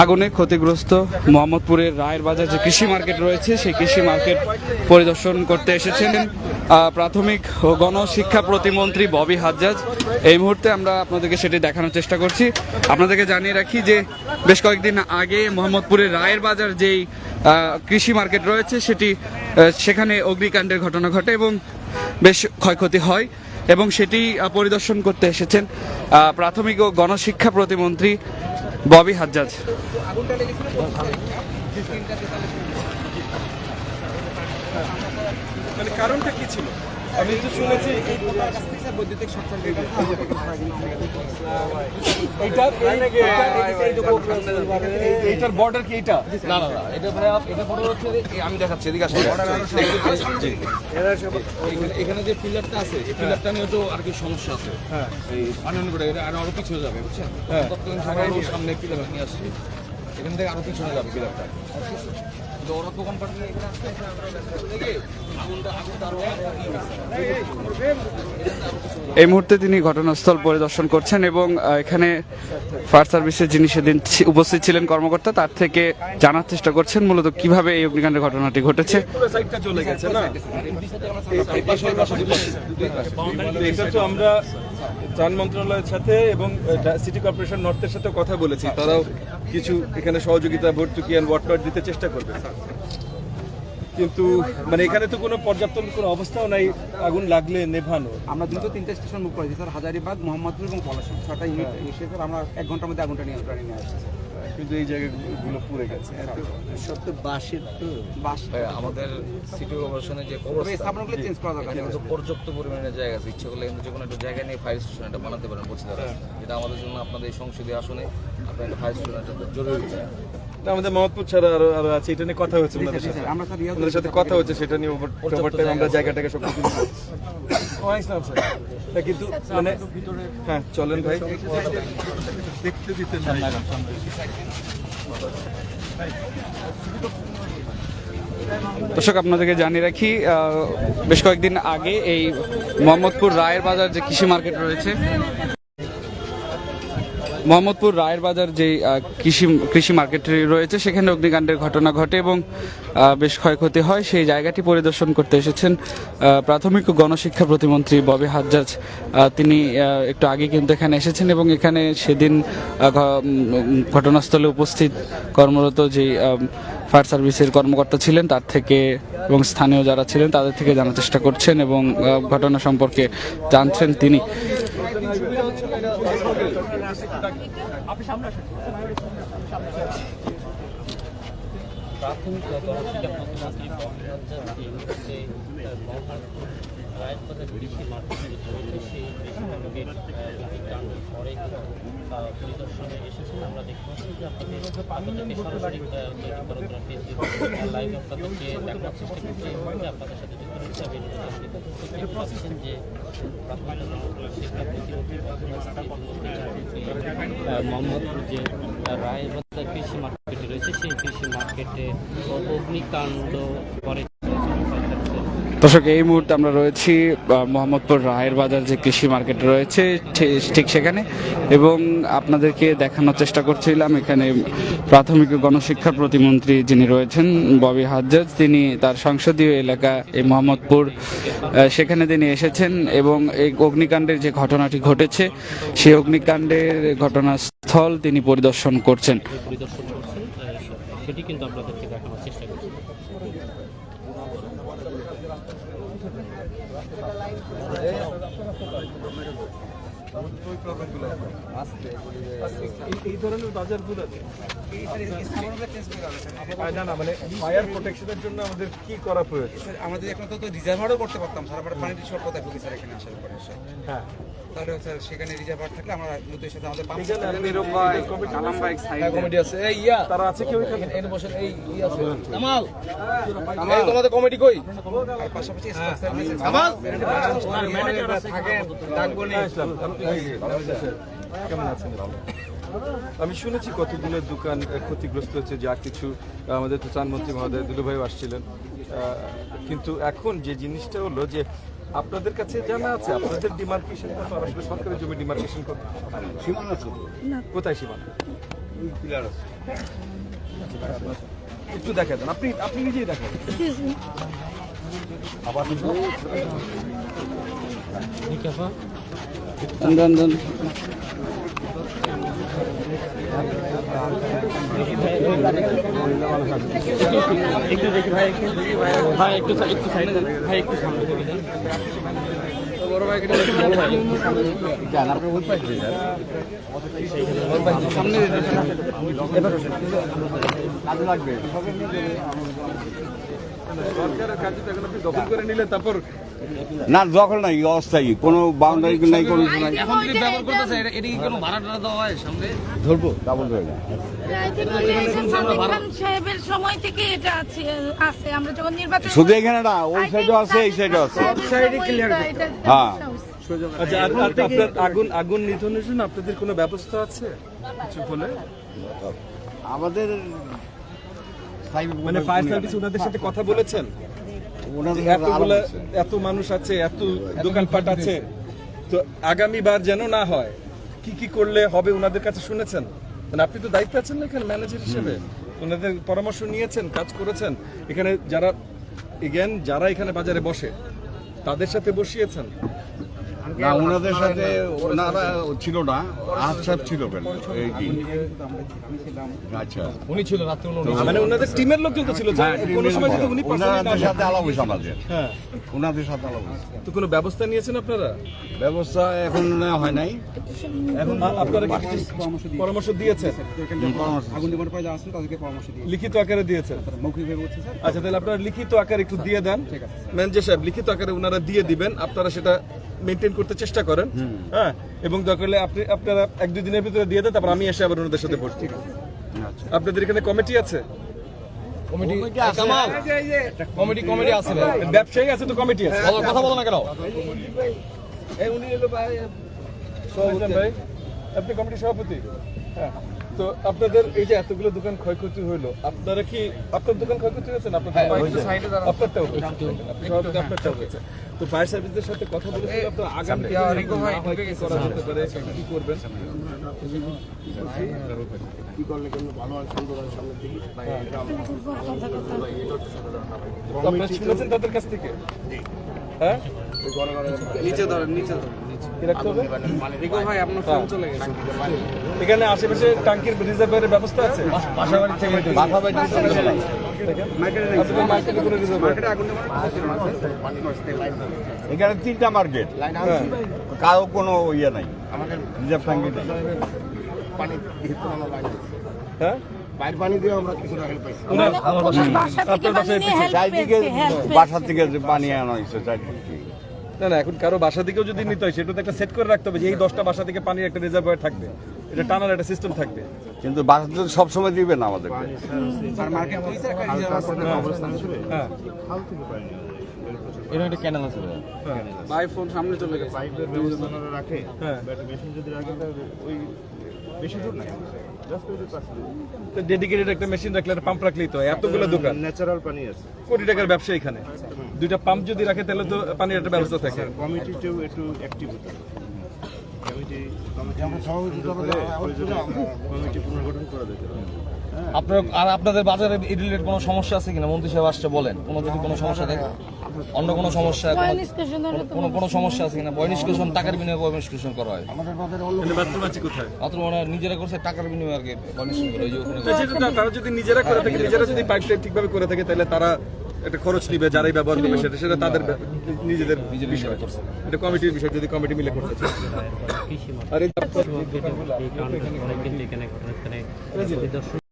আগুনে ক্ষতিগ্রস্ত মোহাম্মদপুরের রায়ের বাজার যে কৃষি মার্কেট রয়েছে সেই কৃষি মার্কেট পরিদর্শন করতে এসেছেন প্রাথমিক ও গণশিক্ষা প্রতিমন্ত্রী ববি হাজ্জাজ। এই মুহূর্তে আমরা আপনাদেরকে সেটি দেখানোর চেষ্টা করছি। আপনাদেরকে জানিয়ে রাখি যে বেশ কয়েকদিন আগে মোহাম্মদপুরের রায়ের বাজার যেই কৃষি মার্কেট রয়েছে সেখানে অগ্নিকাণ্ডের ঘটনা ঘটে এবং বেশ ক্ষয়ক্ষতি হয় এবং সেটি পরিদর্শন করতে এসেছেন প্রাথমিক ও গণশিক্ষা প্রতিমন্ত্রী ববি হাজ্জাজ। কারণটা কি ছিল? আমি তো শুনেছি বৈদ্যুতিক এইটার বর্ডার কি এটা? না না না, এটা এটা বর্ডার হচ্ছে, আমি দেখাচ্ছি এদিকে আসলে। এখানে যে পিলারটা আছে এই পিলারটা নিয়ে তো আর কি সমস্যা আছে। হ্যাঁ, এই পানির করে আরো পিছিয়ে যাবে, বুঝছেন? তৎকালীন সবাই সামনে পিলার নিয়ে আসছে, এখান থেকে আরো পিছনে যাবে পিলারটা। ওরা দোকান পাঠিয়ে এই মুহূর্তে তিনি ঘটনাস্থল পরিদর্শন করছেন এবং এখানে ফায়ার সার্ভিসের যিনি সেদিন উপস্থিত ছিলেন কর্মকর্তা, তার থেকে জানার চেষ্টা করছেন মূলত কিভাবে এই অগ্নিকাণ্ডের ঘটনাটি ঘটেছে। চলে গেছে না, এটা তো আমরা ত্রাণ মন্ত্রণালয়ের সাথে এবং সিটি কর্পোরেশন নর্থের সাথে কথা বলেছি, তারাও কিছু এখানে সহযোগিতা ভর্তুকি অ্যান্ড ওয়াটনট দিতে চেষ্টা করবে, কিন্তু মানে এখানে তো কোনো পর্যাপ্ত কোনো অবস্থাও নাই আগুন লাগলে নেভানো। আমরা দ্রুত 3টে স্টেশন বুক করেছি স্যার, হাজারীবাগ, মোহাম্মদপুর এবং পলাশী, 6টা ইউনিট এসে স্যার আমরা 1 ঘন্টার মধ্যে আগুনটা নিয়ন্ত্রণে নিয়ে আসছি। কিন্তু এই জায়গাগুলো পুড়ে গেছে, সব তো বাঁশের তো বাঁশ। আমাদের সিটি কর্পোরেশনের যে স্থাপনাগুলো চেঞ্জ করা দরকার, কিন্তু পর্যাপ্ত পরিমাণে জায়গা আছে, ইচ্ছে করলে কিন্তু যে কোনো একটা জায়গা নিয়ে ফায়ার স্টেশন এটা বানাতে পারেন বছর। এটা আমাদের জন্য আপনাদের এই সংসদীয় আসনে আপনার একটা ফায়ার স্টেশন একটা জরুরি। আমাদের মোহাম্মদপুর ছাড়া আরো আছে, এটা নিয়ে কথা হচ্ছে ওনাদের সাথে, ওনাদের সাথে কথা হচ্ছে, সেটা নিয়ে ওভারটাইম আমরা জায়গাটাকে সব কিছু কিন্তু মানে হ্যাঁ চলেন ভাই দেখতে দিতে দর্শক আপনাদেরকে জানিয়ে রাখি বেশ কয়েকদিন আগে এই মোহাম্মদপুর রায়ের বাজার যে কৃষি মার্কেট রয়েছে, মোহাম্মদপুর রায়ের বাজার যে কৃষি মার্কেট রয়েছে সেখানে অগ্নিকাণ্ডের ঘটনা ঘটে এবং বেশ ক্ষয়ক্ষতি হয়। সেই জায়গাটি পরিদর্শন করতে এসেছেন প্রাথমিক ও গণশিক্ষা প্রতিমন্ত্রী ববি হাজ্জাজ। তিনি একটু আগে কিন্তু এখানে এসেছেন এবং এখানে সেদিন ঘটনাস্থলে উপস্থিত কর্মরত যে ফায়ার সার্ভিসের কর্মকর্তা ছিলেন তার থেকে এবং স্থানীয় যারা ছিলেন তাদের থেকে জানার চেষ্টা করছেন এবং ঘটনা সম্পর্কে জানছেন তিনি। প্রাথমিক গণশিক্ষা প্রতিমন্ত্রী ববি হাজ্জাজ রায়ের কৃষি মার্কেট রয়েছে সেই কৃষি মার্কেট অগ্নিকাণ্ডের পরে পরিদর্শনে এসেছেন। আমরা দেখতে পাচ্ছি যে আপনাদেরকে সরাসরি লাইভ আপনাদেরকে দেখানোর চেষ্টা করছি, আপনাদের সাথে যুক্ত রয়েছে। আমি দেখতে পাচ্ছেন যে প্রাথমিক শিক্ষা প্রতিমন্ত্রী মোহাম্মদপুর যে রায়ের বাজার কৃষি মার্কেট রয়েছে সেই কৃষি মার্কেটে অগ্নিকাণ্ড পরে। দর্শক এই মুহূর্তে আমরা রয়েছি মোহাম্মদপুর রায়ের বাজার যে কৃষি মার্কেট রয়েছে ঠিক সেখানে এবং আপনাদেরকে দেখানোর চেষ্টা করছিলাম এখানে প্রাথমিক গণশিক্ষা প্রতিমন্ত্রী যিনি রয়েছেন ববি হাজ্জাজ, তিনি তার সংসদীয় এলাকা এই মোহাম্মদপুর সেখানে তিনি এসেছেন এবং এই অগ্নিকাণ্ডের যে ঘটনাটি ঘটেছে সেই অগ্নিকাণ্ডের ঘটনাস্থল তিনি পরিদর্শন করছেন। সেটি কিন্তু আপনাদেরকে দেখানোর চেষ্টা করছি। এই ধরনের বাজারগুলো না মানে ফায়ার প্রোটেকশনের জন্য আমাদের কি করা প্রয়োজন? আমাদের এখন তো রিজার্ভারও করতে পারতাম স্যার, আমরা পানির স্বল্পতা থাকে স্যার এখানে আসার পরে স্যার। হ্যাঁ, তাহলে স্যার সেখানে রিজার্ভার থাকলে আমরা নদীর সাথে আমাদের কমিটি আছে, এই ইয়া তারা আছে কেউ এখানে বসে, এই ইয়া আছে কামাল, কামাল তোমাদের কমিটি কই? আর পাশাপাশি কামাল থাকে ডাকবো নিয়ে আসলাম। কেমন আছেন? আমি শুনেছি কতগুলো দোকান ক্ষতিগ্রস্ত হচ্ছে, যা কিছু আমাদের তো ত্রাণমন্ত্রী মহোদয় দুলুভাই আসছিলেন, কিন্তু এখন যে জিনিসটা হলো যে আপনাদের কাছে জানা আছে আপনাদের ডিমার্কেশন আসলে সরকারি জমি ডিমার্কেশন সীমানা কোথায়? সীমানা একটু দেখা দেন, আপনি নিজেই দেখা দেন। একটু দেখি ভাই, ভাই একটু সাইডে দেন ভাই, একটু সামনে থেকে দেন। বড় ভাই এটা বড় ভাই জান আপনি ওই পাশে যান, ওই পাশে সামনে এবার কাজে লাগবে। সরকারের কাজে তো এখন আপনি দখল করে নিলে তারপর না দখল নাই, অস্থায়ী কোনো বাউন্ডারি নাই, কোনো কিছু নাই। এখন যদি ব্যবহার করতেছে এটা কি কোনো ভাড়া টাড়া দেওয়া হয় সামনে? ধরবো ডাবল ধরে না। সাহেবের সময় থেকে এটা আছে আমরা যখন নির্বাচন শুধু এখানে না, ওই সাইডও আছে, এই সাইডও আছে। হ্যাঁ। আচ্ছা, আর আপনার আগুন নিধনের জন্য আপনাদের কোনো ব্যবস্থা আছে কিছু হলে? আমাদের মানে ফায়ার সার্ভিস ওনাদের সাথে কথা বলেছেন? ওনাদের এতগুলা এত মানুষ আছে, এত দোকানপাট আছে, তো আগামীবার যেন না হয় কি কি করলে হবে ওনাদের কাছে শুনেছেন? মানে আপনি তো দায়িত্ব আছেন না এখানে ম্যানেজার হিসেবে, ওনাদের পরামর্শ নিয়েছেন, কাজ করেছেন? এখানে যারা এখানে বাজারে বসে তাদের সাথে বসিয়েছেন? না, ওনাদের সাথে ওনারা ছিল না, আচ্ছা ছিল কেন এই কি আচ্ছা উনি ছিল রাত্রে মানে ওনাদের টিমের লোকজন তো ছিল, কোনো সময় যদি উনি personally না ওনাদের আসেন। সাথে আলাপ হয়েছে আমাদের, হ্যাঁ, ওনাদের সাথে আলাপ হয়েছে। তো কোনো ব্যবস্থা নিয়েছেন আপনারা? ব্যবস্থা এখন হয় নাই, এখন আপনারা কি কিছু পরামর্শ দিয়েছেন? আগুন নির্মাণ পরে যারা আসছেন তাদেরকে পরামর্শ দিয়ে লিখিত আকারে দিয়েছেন? মৌখিকভাবে বলছে স্যার। আচ্ছা, তাহলে আপনারা লিখিত আকারে একটু দিয়ে দেন ম্যানেজার সাহেব, লিখিত আকারে ওনারা দিয়ে দিবেন, আপনারা সেটা মেনটেন করতে চেষ্টা করেন। হ্যাঁ, এবং দরকার হলে আপনারা 1-2 দিনের ভিতরে দিয়ে দেন, তারপর আমি এসে আবার ওনাদের সাথে ভর্তি। আপনাদের এখানে কমিটি আছে? কমিটি আছে ভাই। ব্যবসায়ী আছে তো কমিটি আছে? কথা বলো না কেন? সভাপতি ভাই, আপনি কমিটির সভাপতি? হ্যাঁ, তো আপনাদের এই যে এতগুলো দোকান ক্ষয়ক্ষতি হইলো, আপনারা কি আপনার দোকান ক্ষয়ক্ষতি হয়েছে না? আপনারটাও আপনারটাও হয়েছে। তো ফায়ার সার্ভিসের সাথে কথা বলেছেন আপনারা আগামী দিনে এরকম না হয় কি করা যেতে পারে, কি করবেন? আপনারা শুনেছেন তাদের কাছ থেকে? হ্যাঁ, নিচে ধরেন কি রাখতে হবে? ভাই আপনার ফোন চলে গেছে। এখানে আশেপাশে টাঙ্কির রিজার্ভারের ব্যবস্থা আছে? বাসাবাড়ি থেকে আপনাদের মার্কেটে কোনো রিজার্ভার? এখানে 3টা মার্কেট, কারো কোনো ইয়ে নাই, রিজার্ভ ট্যাঙ্কি নেই। হ্যাঁ, চারিদিকে বাসা থেকে যে পানি আনা হয়েছে চারিদিকে। না, এখন কারো বাসা থেকেও যদি নিতে হয় সেটা তো একটা সেট করে রাখতে হবে যে এই 10টা বাসা থেকে পানির একটা রিজার্ভার থাকবে, এটা টানার একটা সিস্টেম থাকবে। কিন্তু বাসা তো সবসময় দিবে না আমাদেরকে। আর মার্কেট পুলিশের একটা রিজার্ভ অবস্থান ছিল। হ্যাঁ, এর একটা ক্যানেল আছে ভাই। ভাই ফোন সামনে চলে গেছে। হ্যাঁ, ডেডিকেটেড একটা মেশিন রাখলে, একটা পাম্প রাখলেই তো হয়। এতগুলো দোকান, ন্যাচারাল পানি আছে। কোটি টাকার ব্যবসা এখানে, 2টা পাম্প যদি রাখে তাহলে তো পানির একটা ব্যবস্থা থাকে। কমিটিতেও একটু অ্যাক্টিভ হতে হবে। কমিটি পুনর্গঠন করা যেতে পারে। আপনাদের বাজারে রিলেটেড কোনো সমস্যা আছে কিনা? মন্ত্রী সাহেব আসছে বলেন, কোনো সমস্যা থাকে, অন্য কোনো সমস্যা, কোনো সমস্যা আছে কিনা? বয় নিষ্কাশন, টাকার বিনিময়ে বয় নিষ্কাশন করা হয়। বাথরুম আছে কোথায়? মাত্র মানে নিজেরা করছে টাকার বিনিময়ে আর কি বয় নিষ্কাশন করে। ওই যে ওখানে সেটা না, তারা যদি নিজেরা করে থাকে, নিজেরা যদি পাইপ লাইন ঠিকভাবে করে থাকে, তাহলে তারা একটা খরচ নিবে, যারাই ব্যবহার করবে সেটা তাদের নিজেদের বিষয়। এটা কমিটির বিষয়, যদি কমিটি মিলে করতে চায়। আর এই এই কারণে অনেকদিন এখানে ঘটনাস্থলে পরিদর্শন